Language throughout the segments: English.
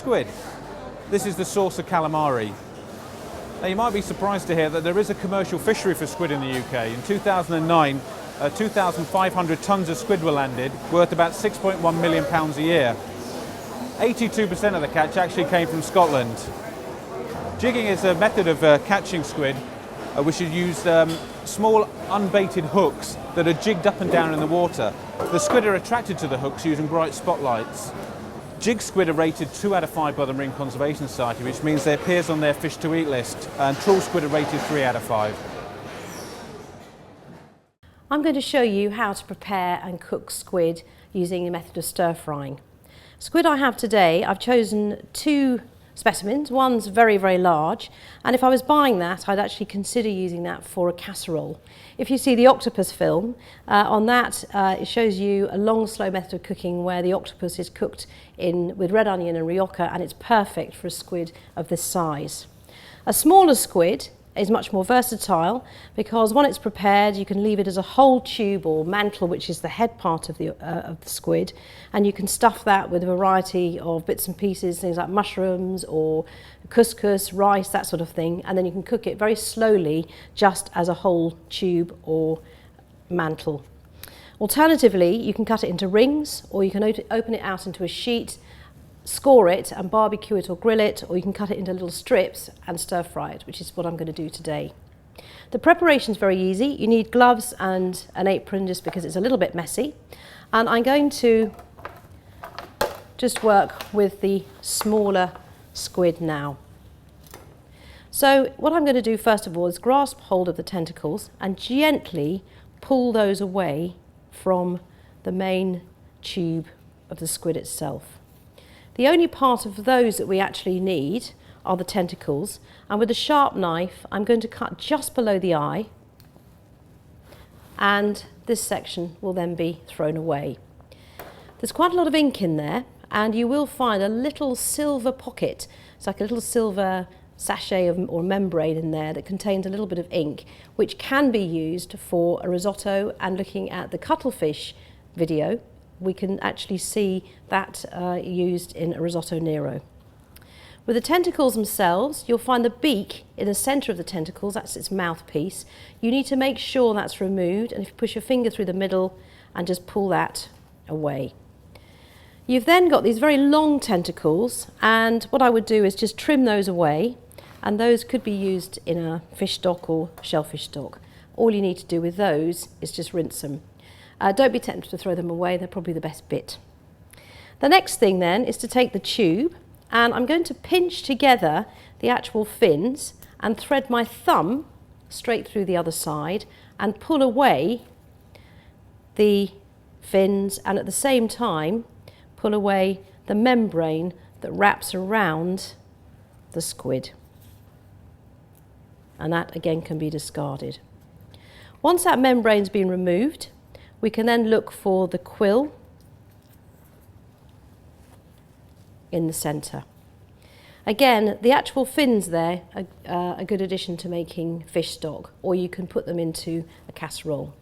squid. This is the source of calamari. Now you might be surprised to hear that there is a commercial fishery for squid in the UK. In 2009, 2,500 tonnes of squid were landed, worth about £6.1 million a year. 82% of the catch actually came from Scotland. Jigging is a method of catching squid which is used small unbaited hooks that are jigged up and down in the water. The squid are attracted to the hooks using bright spotlights. Jig squid are rated 2 out of 5 by the Marine Conservation Society, which means they appears on their fish to eat list, and trawl squid are rated 3 out of 5. I'm going to show you how to prepare and cook squid using the method of stir frying. Squid I have today, I've chosen 2 specimens. One's very, very large, and if I was buying that, I'd actually consider using that for a casserole. If you see the octopus film, on that it shows you a long, slow method of cooking where the octopus is cooked with red onion and rioja, and it's perfect for a squid of this size. A smaller squid is much more versatile because when it's prepared you can leave it as a whole tube or mantle, which is the head part of the squid, and you can stuff that with a variety of bits and pieces, things like mushrooms or couscous, rice, that sort of thing, and then you can cook it very slowly just as a whole tube or mantle. Alternatively, you can cut it into rings, or you can open it out into a sheet, score it and barbecue it or grill it, or you can cut it into little strips and stir fry it, which is what I'm going to do today. The preparation is very easy. You need gloves and an apron just because it's a little bit messy, and I'm going to just work with the smaller squid now. So what I'm going to do first of all is grasp hold of the tentacles and gently pull those away from the main tube of the squid itself. The only part of those that we actually need are the tentacles, and with a sharp knife I'm going to cut just below the eye, and this section will then be thrown away. There's quite a lot of ink in there, and you will find a little silver pocket. It's like a little silver sachet or membrane in there that contains a little bit of ink, which can be used for a risotto. And looking at the cuttlefish video, we can actually see that used in a risotto nero. With the tentacles themselves, you'll find the beak in the centre of the tentacles, that's its mouthpiece. You need to make sure that's removed, and if you push your finger through the middle and just pull that away. You've then got these very long tentacles, and what I would do is just trim those away, and those could be used in a fish stock or shellfish stock. All you need to do with those is just rinse them. Don't be tempted to throw them away, they're probably the best bit. The next thing then is to take the tube, and I'm going to pinch together the actual fins and thread my thumb straight through the other side and pull away the fins, and at the same time pull away the membrane that wraps around the squid. And that again can be discarded. Once that membrane's been removed, we can then look for the quill in the centre. Again, the actual fins there are a good addition to making fish stock, or you can put them into a casserole.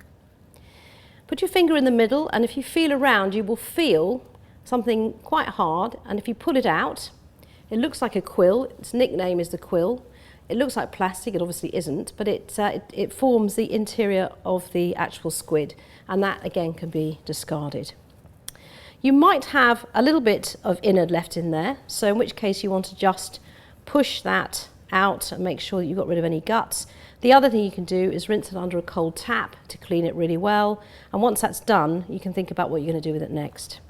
Put your finger in the middle, and if you feel around, you will feel something quite hard, and if you pull it out, it looks like a quill. Its nickname is the quill. It looks like plastic, it obviously isn't, but it forms the interior of the actual squid, and that again can be discarded. You might have a little bit of innard left in there, so in which case you want to just push that out and make sure that you've got rid of any guts. The other thing you can do is rinse it under a cold tap to clean it really well, and once that's done you can think about what you're going to do with it next.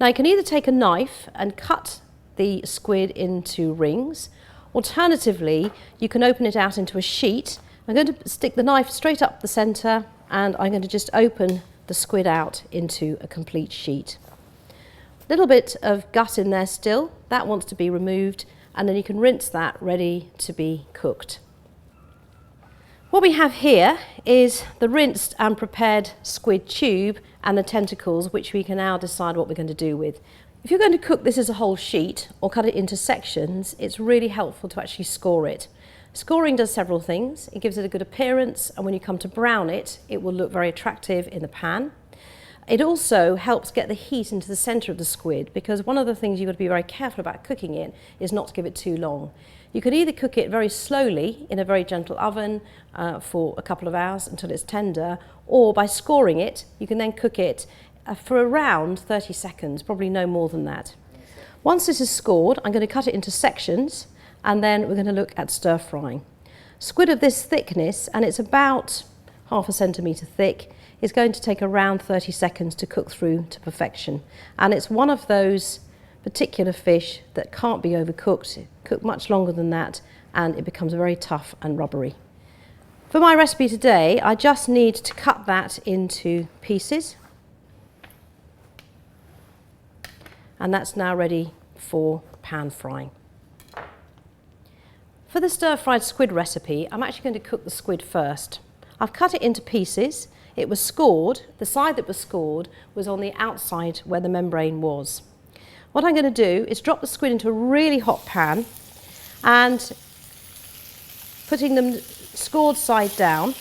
Now you can either take a knife and cut the squid into rings. Alternatively, you can open it out into a sheet. I'm going to stick the knife straight up the centre, and I'm going to just open the squid out into a complete sheet. A little bit of gut in there still, that wants to be removed, and then you can rinse that ready to be cooked. What we have here is the rinsed and prepared squid tube and the tentacles, which we can now decide what we're going to do with. If you're going to cook this as a whole sheet or cut it into sections, it's really helpful to actually score it. Scoring does several things. It gives it a good appearance, and when you come to brown it, it will look very attractive in the pan. It also helps get the heat into the centre of the squid, because one of the things you've got to be very careful about cooking it is not to give it too long. You can either cook it very slowly in a very gentle oven for a couple of hours until it's tender, or by scoring it, you can then cook it for around 30 seconds, probably no more than that. Once this is scored, I'm going to cut it into sections, and then we're going to look at stir frying. Squid of this thickness, and it's about half a centimetre thick, is going to take around 30 seconds to cook through to perfection. And it's one of those particular fish that can't be overcooked. Cook much longer than that and it becomes very tough and rubbery. For my recipe today, I just need to cut that into pieces. And that's now ready for pan frying. For the stir-fried squid recipe, I'm actually going to cook the squid first. I've cut it into pieces. It was scored. The side that was scored was on the outside where the membrane was. What I'm going to do is drop the squid into a really hot pan and putting them scored side down.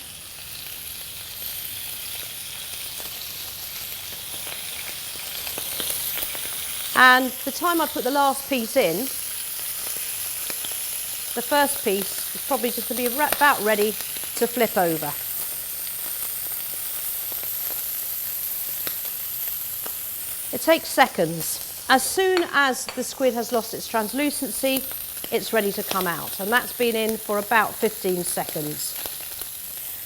And the time I put the last piece in, the first piece is probably just going to be about ready to flip over. It takes seconds. As soon as the squid has lost its translucency, it's ready to come out, and that's been in for about 15 seconds.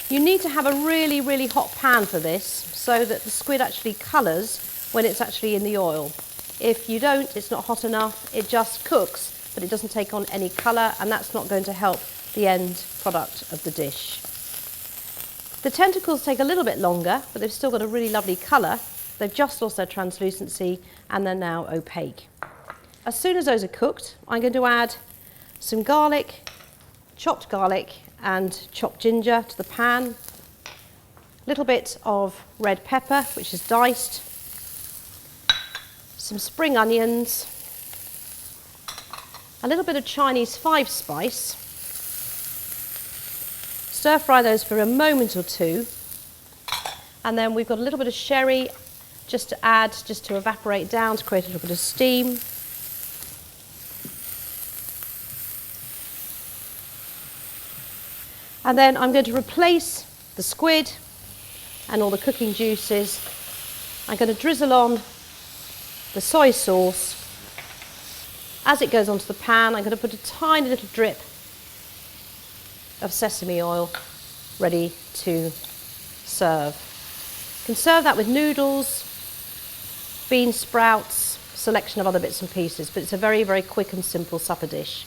You need to have a really, really hot pan for this so that the squid actually colours when it's actually in the oil. If you don't, it's not hot enough, it just cooks, but it doesn't take on any colour, and that's not going to help the end product of the dish. The tentacles take a little bit longer, but they've still got a really lovely colour. They've just lost their translucency and they're now opaque. As soon as those are cooked, I'm going to add some garlic, chopped garlic and chopped ginger to the pan, a little bit of red pepper, which is diced, some spring onions, a little bit of Chinese 5-spice. Stir fry those for a moment or two, and then we've got a little bit of sherry just to add, just to evaporate down, to create a little bit of steam. And then I'm going to replace the squid and all the cooking juices. I'm going to drizzle on the soy sauce. As it goes onto the pan, I'm going to put a tiny little drip of sesame oil ready to serve. You can serve that with noodles, bean sprouts, selection of other bits and pieces, but it's a very, very quick and simple supper dish.